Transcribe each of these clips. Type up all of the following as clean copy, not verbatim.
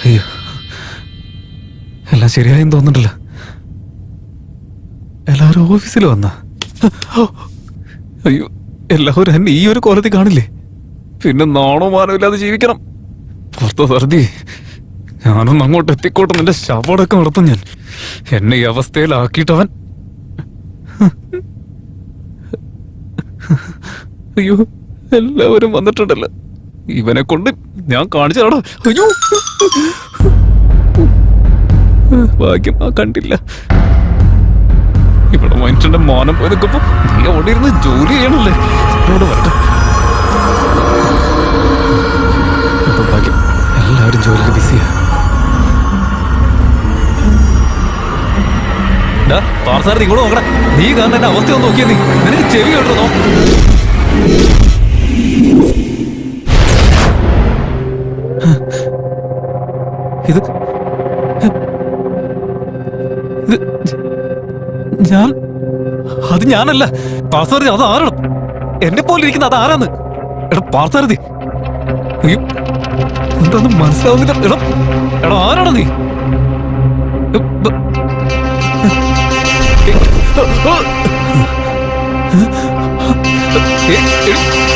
അയ്യോ, എല്ലാം ശരിയായെന്ന് തോന്നുന്നില്ല. എല്ലാവരും ഓഫീസിൽ വന്ന. അയ്യോ, എല്ലാവരും എന്നെ ഈ ഒരു കോലത്തിൽ കാണില്ലേ? പിന്നെ നാണോ മാനോ ഇല്ലാതെ ജീവിക്കണം. പുറത്ത് സർദി, ഞാനൊന്ന് അങ്ങോട്ട് എത്തിക്കോട്ടെ. നിന്റെ ശവടക്കം നടത്തും ഞാൻ. എന്നെ ഈ അവസ്ഥയിലാക്കിയിട്ടവൻ. അയ്യോ, എല്ലാവരും വന്നിട്ടുണ്ടല്ലോ. ഇവനെ കൊണ്ട് ഞാൻ കാണിച്ചാടാ. അയ്യോ, ഭാഗ്യം ആ കണ്ടില്ല. ഇവിടെ മനുഷ്യന്റെ മാനം പോയി നിൽക്കുമ്പോ നീ അവിടെ ഇരുന്ന് ജോലി ചെയ്യണല്ലേ? ഇവിടെ വരട്ടെ. ഇപ്പൊ ഭാഗ്യം എല്ലാവരും ജോലിയിൽ ബിസിയാ. പാർസാർ ഇങ്ങോട്ട് നോക്കണ. നീ കാരണം എന്റെ അവസ്ഥ ഒന്ന് നോക്കിയാ. നീ നിനക്ക് ചെവി കേട്ടോ? ഇത് ഞാൻ അത് ഞാനല്ല പാർസാരഥി. അത് ആരാണ്? എന്നെ പോലെ ഇരിക്കുന്ന അത് ആരാന്ന്? എടാ പാർസാരഥി, എന്താന്ന് മനസ്സിലാവുന്നില്ല. എടാ എടാ ആരാണ് നീ?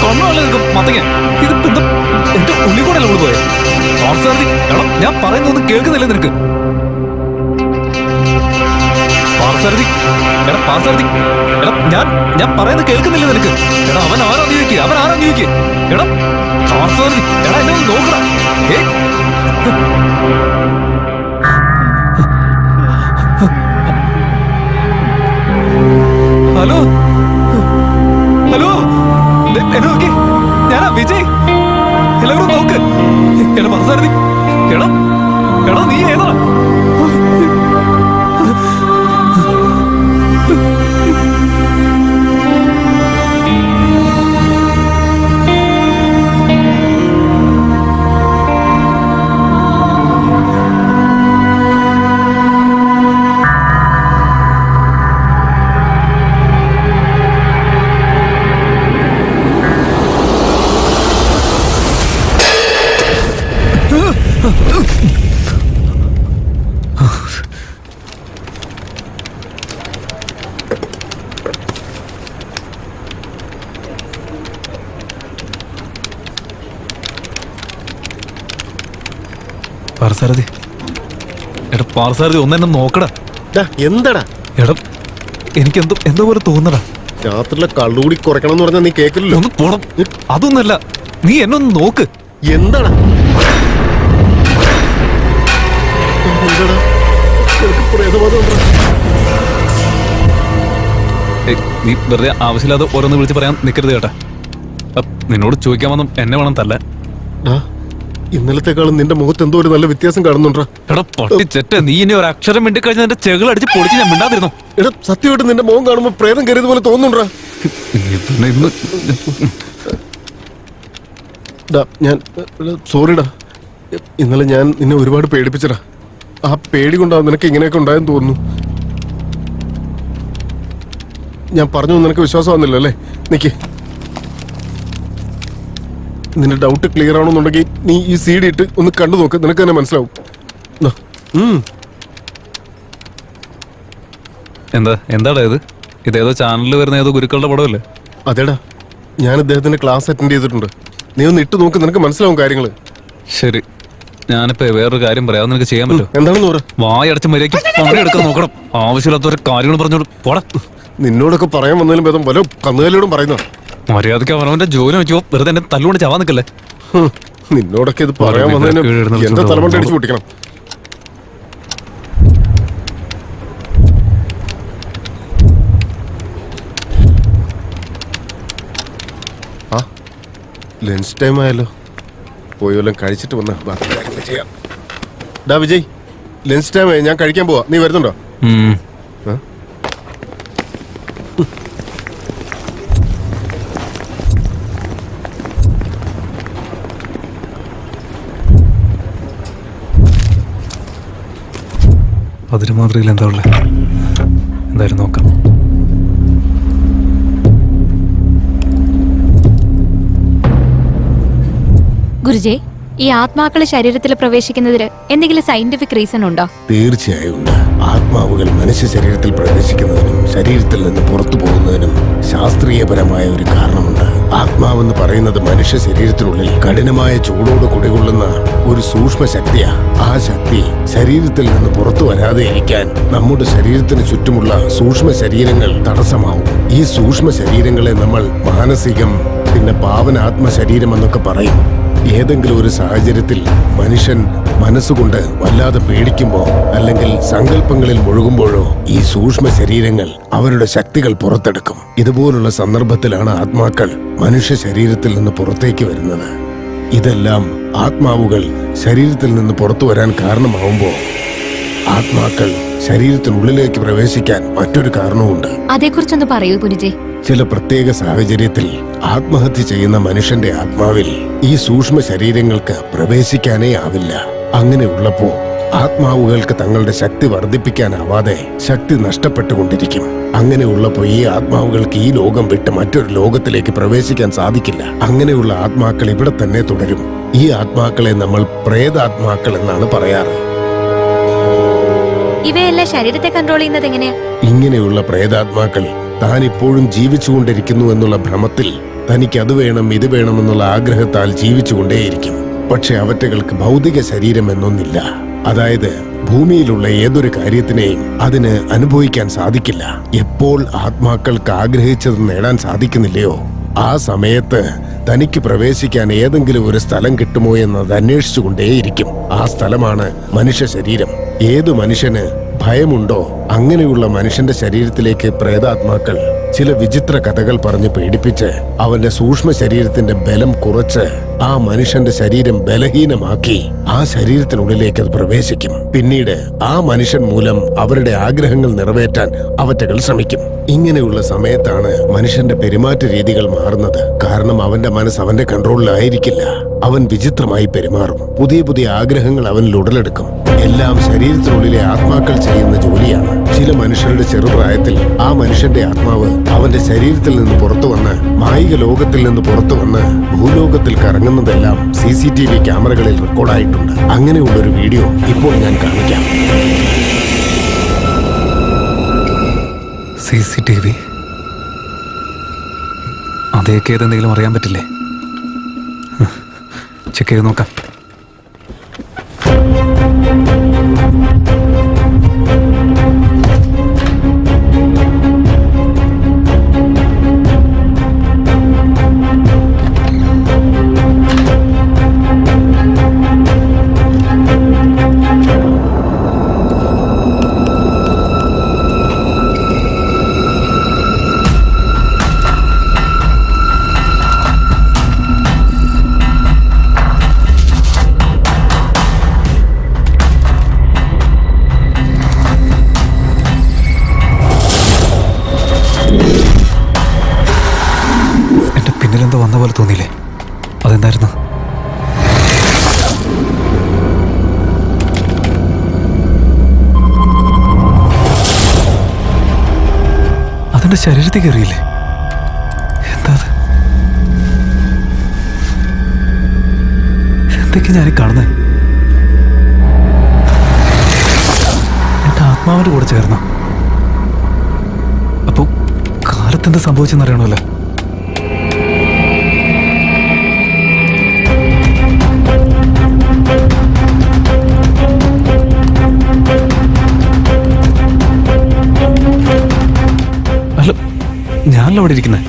കണ്ണാളെ മത്തങ്ങ. ഇതിപ്പോ എന്താ എന്റെ ഉള്ളിൽ കൂടെ അല്ല പോയെ? പാർസാരഥി, എടാ ഞാൻ പറയുന്നൊന്നും കേൾക്കുന്നില്ല നിനക്ക്? പാർസാരഥി, എടാ പാർസാരഥി, എടാ ഞാൻ പറയുന്നത് കേൾക്കുന്നില്ല നിനക്ക്? എടാ അവൻ ആരാ ചോദിക്കുക? അവൻ ആരാ ചോദിക്കുക? എടാ പാർസാരഥി, എടാ എന്നെ ഒന്ന് നോക്കടാ. ഹലോ ഹലോ, എന്നെ നോക്കി. ഞാനാ വിജയ്. എല്ലാവരും നോക്ക്. എടാ പാർസാരഥി, എടാ എടാ നീ ഏതാ? പാർസാരഥി, എടാ പാർസാരഥി ഒന്നെന്നെ നോക്കടാ. എന്താടാ? എടാ എനിക്ക് എന്തോ പോലെ തോന്നടാ. രാത്രിയിലെ കള്ളുകൂടി കുറയ്ക്കണം എന്ന് പറഞ്ഞാൽ നീ കേൾക്കില്ലല്ലോ. ഒന്ന് പോണം. അതൊന്നല്ല, നീ എന്നെ ഒന്ന് നോക്ക്. എന്താടാ? നീ വെറുതെ ആവശ്യമില്ലാതെ ഓരോന്ന് വിളിച്ച് പറയാൻ നിൽക്കരുത് കേട്ടാ. നിന്നോട് ചോദിക്കാൻ വന്നും എന്നെ വേണം തല്ല. ഇന്നലത്തെക്കാളും നിന്റെ മുഖത്ത് എന്തോ ഒരു നല്ല വ്യത്യാസം കാണുന്നുണ്ടാ. എടാ പൊട്ടിച്ചെറ്റ, നീ ഇനി ഒരു അക്ഷരം മിണ്ടി കഴിഞ്ഞ എന്റെ ചെകൾ അടിച്ച് പൊളിച്ച് ഞാൻ മിണ്ടാതിരുന്നു. എടാ സത്യമായിട്ട് നിന്റെ മുഖം കാണുമ്പോ പ്രേതം കയറിയത് പോലെ തോന്നുന്നുണ്ടാ. ഞാൻ സോറിടാ. ഇന്നലെ ഞാൻ നിന്നെ ഒരുപാട് പേടിപ്പിച്ചടാ. ആ പേടി കൊണ്ടാവും നിനക്ക് ഇങ്ങനെയൊക്കെ ഉണ്ടായെന്ന് തോന്നുന്നു. ഞാൻ പറഞ്ഞു നിനക്ക് വിശ്വാസം വന്നില്ല അല്ലേ? നിക്ക്, നിന്റെ ഡൗട്ട് ക്ലിയർ ആവണമെന്നുണ്ടെങ്കിൽ നീ ഈ CD ഇട്ട് ഒന്ന് കണ്ടു നോക്ക്. നിനക്ക് തന്നെ മനസ്സിലാവും. എന്താടാ ഇത്? ഇതേതോ ചാനലിൽ വരുന്ന ഏതോ ഗുരുക്കളുടെ പടമല്ലേ? അതേടാ, ഞാൻ ഇദ്ദേഹത്തിന്റെ ക്ലാസ് അറ്റൻഡ് ചെയ്തിട്ടുണ്ട്. നീ ഒന്ന് ഇട്ട് നോക്ക്, നിനക്ക് മനസ്സിലാവും കാര്യങ്ങള്. ശരി, ഞാനിപ്പോ വേറൊരു കാര്യം പറയാം. നിനക്ക് ചെയ്യാൻ പറ്റും? എന്താണെന്ന് പറ. വായടച്ച് മര്യാദയ്ക്ക് പണിയെടുക്കാൻ നോക്കണം. ആവശ്യമില്ലാത്തൊരു കാര്യങ്ങൾ പറഞ്ഞോട് പോടാ. നിന്നോടൊക്കെ പറയാൻ വന്നാലും ഭേദം പല കന്നുകാലിയോടും പറയുന്ന. മര്യാദയ്ക്ക് അവനവന്റെ ജോലി വെച്ചോ. വെറുതെ എന്നെ തല്ലുകൊണ്ട് ചാവാൻ നിൽക്കല്ലേ. നിന്നോടൊക്കെ ഇത് പറയാൻ വന്നതിന് എന്റെ തലമണ്ട അടിച്ചു പൊട്ടിക്കണം. ആ ലഞ്ച് ടൈം ആയല്ലോ. പോയി വല്ലതും കഴിച്ചിട്ട് വന്ന ബാക്കി കാര്യങ്ങൾ ചെയ്യാം. ഡാ വിജയ്, ലഞ്ച് ടൈം ആയി, ഞാൻ കഴിക്കാൻ പോവാ. നീ വരുന്നുണ്ടോ? ഭദ്രമാതൃകയിൽ എന്താ ഉള്ളത്? എന്തായാലും നോക്കാം. ഗുരുജി, ഈ ആത്മാക്കള് ശരീരത്തിൽ പ്രവേശിക്കുന്നതിന് എന്തെങ്കിലും സയന്റിഫിക് റീസൺ ഉണ്ടോ? തീർച്ചയായും ഉണ്ട്. ആത്മാവുകൾ മനുഷ്യ ശരീരത്തിൽ പ്രവേശിക്കുന്നതിനും ശരീരത്തിൽ നിന്ന് പുറത്തു പോകുന്നതിനും ശാസ്ത്രീയപരമായ ഒരു കാരണമുണ്ട്. ആത്മാവെന്ന് പറയുന്നത് മനുഷ്യ ശരീരത്തിനുള്ളിൽ കഠിനമായ ചൂടോട് കുടികൊള്ളുന്ന ഒരു സൂക്ഷ്മ ശക്തിയാ. ആ ശക്തി ശരീരത്തിൽ നിന്ന് പുറത്തു വരാതെ ഇരിക്കാൻ നമ്മുടെ ശരീരത്തിന് ചുറ്റുമുള്ള സൂക്ഷ്മ ശരീരങ്ങൾ തടസ്സമാവും. ഈ സൂക്ഷ്മ ശരീരങ്ങളെ നമ്മൾ മാനസികം, പിന്നെ പാവനാത്മ ശരീരം എന്നൊക്കെ പറയും. ഏതെങ്കിലും ഒരു സാഹചര്യത്തിൽ മനുഷ്യൻ മനസ്സുകൊണ്ട് വല്ലാതെ പേടിക്കുമ്പോ അല്ലെങ്കിൽ സങ്കല്പങ്ങളിൽ മുഴുകുമ്പോഴോ ഈ സൂക്ഷ്മ ശരീരങ്ങൾ അവരുടെ ശക്തികൾ പുറത്തെടുക്കും. ഇതുപോലുള്ള സന്ദർഭത്തിലാണ് ആത്മാക്കൾ മനുഷ്യ ശരീരത്തിൽ നിന്ന് പുറത്തേക്ക് വരുന്നത്. ഇതെല്ലാം ആത്മാവുകൾ ശരീരത്തിൽ നിന്ന് പുറത്തു വരാൻ കാരണമാവുമ്പോ ആത്മാക്കൾ ശരീരത്തിനുള്ളിലേക്ക് പ്രവേശിക്കാൻ മറ്റൊരു കാരണവുമുണ്ട്. അതേക്കുറിച്ചൊന്ന് പറയൂ ഗുരുജി. ചില പ്രത്യേക സാഹചര്യത്തിൽ ആത്മഹത്യ ചെയ്യുന്ന മനുഷ്യന്റെ ആത്മാവിൽ ഈ സൂക്ഷ്മ ശരീരങ്ങൾക്ക് പ്രവേശിക്കാനേ ആവില്ല. അങ്ങനെയുള്ളപ്പോ ആത്മാവുകൾക്ക് തങ്ങളുടെ ശക്തി വർദ്ധിപ്പിക്കാനാവാതെ ശക്തി നഷ്ടപ്പെട്ടുകൊണ്ടിരിക്കും. അങ്ങനെയുള്ളപ്പോ ഈ ആത്മാവുകൾക്ക് ഈ ലോകം വിട്ട് മറ്റൊരു ലോകത്തിലേക്ക് പ്രവേശിക്കാൻ സാധിക്കില്ല. അങ്ങനെയുള്ള ആത്മാക്കൾ ഇവിടെ തന്നെ തുടരും. ഈ ആത്മാക്കളെ നമ്മൾ പ്രേതാത്മാക്കൾ എന്നാണ് പറയാറ്. ഇവയെല്ലാം ശരീരത്തെ കൺട്രോൾ ചെയ്യുന്നത് എങ്ങനെയാ? ഇങ്ങനെയുള്ള പ്രേതാത്മാക്കൾ താൻ ഇപ്പോഴും ജീവിച്ചുകൊണ്ടിരിക്കുന്നു എന്നുള്ള ഭ്രമത്തിൽ തനിക്ക് അത് വേണം ഇത് വേണമെന്നുള്ള ആഗ്രഹത്താൽ ജീവിച്ചുകൊണ്ടേയിരിക്കും. പക്ഷെ അവറ്റകൾക്ക് ഭൗതിക ശരീരം എന്നൊന്നില്ല. അതായത് ഭൂമിയിലുള്ള ഏതൊരു കാര്യത്തിനെയും അതിന് അനുഭവിക്കാൻ സാധിക്കില്ല. എപ്പോൾ ആത്മാക്കൾക്ക് ആഗ്രഹിച്ചത് നേടാൻ സാധിക്കുന്നില്ലയോ ആ സമയത്ത് തനിക്ക് പ്രവേശിക്കാൻ ഏതെങ്കിലും ഒരു സ്ഥലം കിട്ടുമോ എന്നത് അന്വേഷിച്ചുകൊണ്ടേയിരിക്കും. ആ സ്ഥലമാണ് മനുഷ്യ ശരീരം. ഏതു മനുഷ്യന് ഭയമുണ്ടോ അങ്ങനെയുള്ള മനുഷ്യന്റെ ശരീരത്തിലേക്ക് പ്രേതാത്മാക്കൾ ചില വിചിത്ര കഥകൾ പറഞ്ഞ് പേടിപ്പിച്ച് അവന്റെ സൂക്ഷ്മ ശരീരത്തിന്റെ ബലം കുറച്ച് ആ മനുഷ്യന്റെ ശരീരം ബലഹീനമാക്കി ആ ശരീരത്തിനുള്ളിലേക്ക് അത് പ്രവേശിക്കും. പിന്നീട് ആ മനുഷ്യൻ മൂലം അവരുടെ ആഗ്രഹങ്ങൾ നിറവേറ്റാൻ അവറ്റകൾ ശ്രമിക്കും. ഇങ്ങനെയുള്ള സമയത്താണ് മനുഷ്യന്റെ പെരുമാറ്റ രീതികൾ മാറുന്നത്. കാരണം അവന്റെ മനസ്സ് അവന്റെ കൺട്രോളിലായിരിക്കില്ല. അവൻ വിചിത്രമായി പെരുമാറും. പുതിയ പുതിയ ആഗ്രഹങ്ങൾ അവനിൽ ഉടലെടുക്കും. എല്ലാം ശരീരത്തിനുള്ളിലെ ആത്മാക്കൾ ചെയ്യുന്ന ജോലിയാണ്. ചില മനുഷ്യരുടെ ചെറുപ്രായത്തിൽ ആ മനുഷ്യന്റെ ആത്മാവ് അവന്റെ ശരീരത്തിൽ നിന്ന് പുറത്തു വന്ന് മായിക ലോകത്തിൽ നിന്ന് പുറത്തു വന്ന് ഭൂലോകത്തിൽ കറങ്ങുന്നതെല്ലാം CCTV ക്യാമറകളിൽ റെക്കോർഡായിട്ടുണ്ട്. അങ്ങനെയുള്ളൊരു വീഡിയോ ഇപ്പോൾ ഞാൻ കാണിക്കാം. CCTV അതേക്ക് ഏതെന്തെങ്കിലും അറിയാൻ പറ്റില്ലേ? ചെക്ക് ചെയ്ത് നോക്കാം. എന്തോ വന്ന പോലെ തോന്നിയില്ലേ? അതെന്തായിരുന്നു? അതെന്റെ ശരീരത്തിൽ കയറിയില്ലേ? എന്താ അത്? എന്തൊക്കെ ഞാൻ കാണുന്നേ? എന്റെ ആത്മാവിന്റെ കൂടെ ചേർന്നോ? അപ്പോ കാലത്തെന്താ സംഭവിച്ചെന്നറിയണമല്ലോ. ഞാനല്ല അവിടെ ഇരിക്കുന്നത്.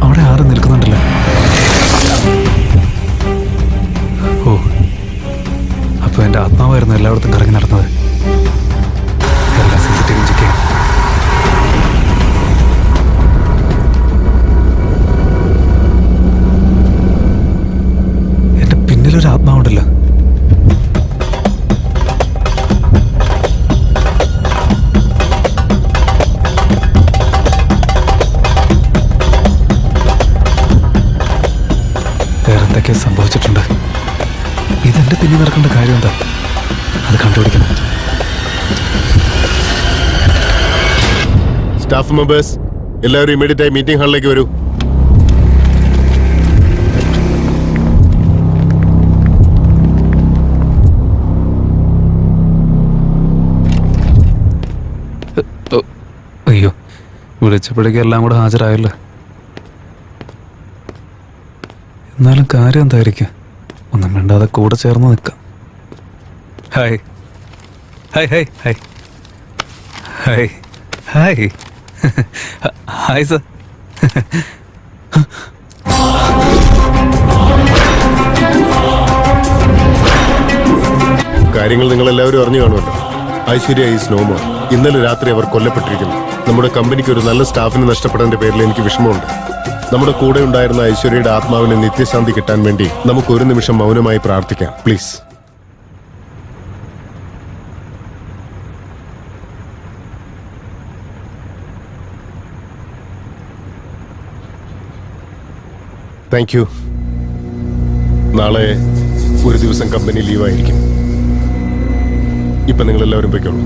അവിടെ ആരും നിൽക്കുന്നുണ്ടല്ലോ. ഓ, അപ്പൊ എന്റെ ആത്മാവായിരുന്നു എല്ലായിടത്തും കറങ്ങി നടന്നത്. എല്ലാ CCTV ചെക്ക് ചെയ്യാം. എന്റെ പിന്നിലൊരു ആത്മാവുണ്ടല്ലോ. എന്തൊക്കെ സംഭവിച്ചിട്ടുണ്ട്. ഇതെന്റെ പിന്നിൽ നടക്കേണ്ട കാര്യം എന്താ? അത് കണ്ടുപിടിക്കണം. സ്റ്റാഫ് മെമ്പേഴ്സ് എല്ലാവരും ഇമ്മീഡിയറ്റ് ആയി മീറ്റിംഗ് ഹാളിലേക്ക് വരൂ. അയ്യോ, വിളിച്ചപ്പോഴേക്കും എല്ലാം കൂടെ ഹാജരായല്ലോ. എന്നാലും കാര്യം എന്തായിരിക്കും? ഒന്നും മിണ്ടാതെ കൂടെ ചേർന്ന് നിൽക്കാം. Hi hi hi hi hi hi hi sir. കാര്യങ്ങൾ നിങ്ങൾ എല്ലാവരും അറിഞ്ഞു കാണുമല്ലോ. Aishwarya is no more. ഇന്നലെ രാത്രി അവർ കൊല്ലപ്പെട്ടിരിക്കുന്നു. നമ്മുടെ കമ്പനിക്ക് ഒരു നല്ല സ്റ്റാഫിനെ നഷ്ടപ്പെട്ടതിന്റെ പേരിൽ എനിക്ക് വിഷമമുണ്ട്. നമ്മുടെ കൂടെ ഉണ്ടായിരുന്ന ഐശ്വര്യയുടെ ആത്മാവിന് നിത്യശാന്തി കിട്ടാൻ വേണ്ടി നമുക്ക് ഒരു നിമിഷം മൗനമായി പ്രാർത്ഥിക്കാം, പ്ലീസ്. Thank you. നാളെ ഒരു ദിവസം കമ്പനി ലീവായിരിക്കും. ഇപ്പൊ നിങ്ങൾ എല്ലാവരും പോയിക്കോളൂ.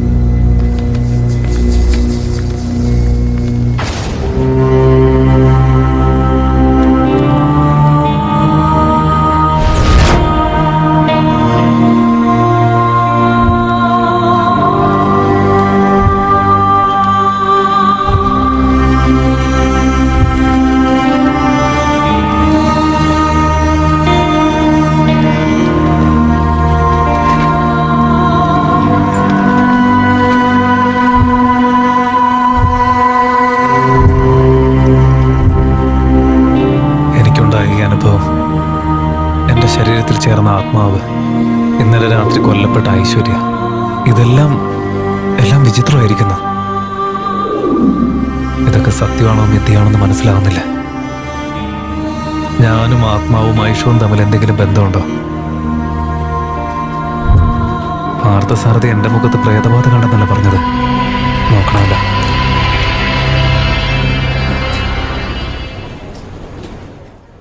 ശരീരത്തിൽ ചേർന്ന ആത്മാവ്, ഇന്നലെ രാത്രി കൊല്ലപ്പെട്ട ഐശ്വര്യ, ഇതെല്ലാം വിചിത്രമായിരിക്കുന്നു. ഇതൊക്കെ സത്യമാണോ മിഥ്യയാണെന്ന് മനസ്സിലാവുന്നില്ല. ഞാനും ആത്മാവും ഐഷവും തമ്മിൽ എന്തെങ്കിലും ബന്ധമുണ്ടോ? പാർത്ഥസാരഥി എന്റെ മുഖത്ത് പ്രേതബാധ കണ്ടെന്നല്ല പറഞ്ഞത്. നോക്കണമല്ല.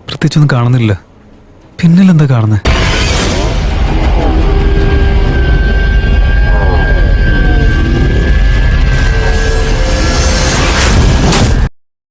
പ്രത്യേകിച്ചൊന്നും കാണുന്നില്ല. പിന്നിലെന്താ കാണുന്നത്?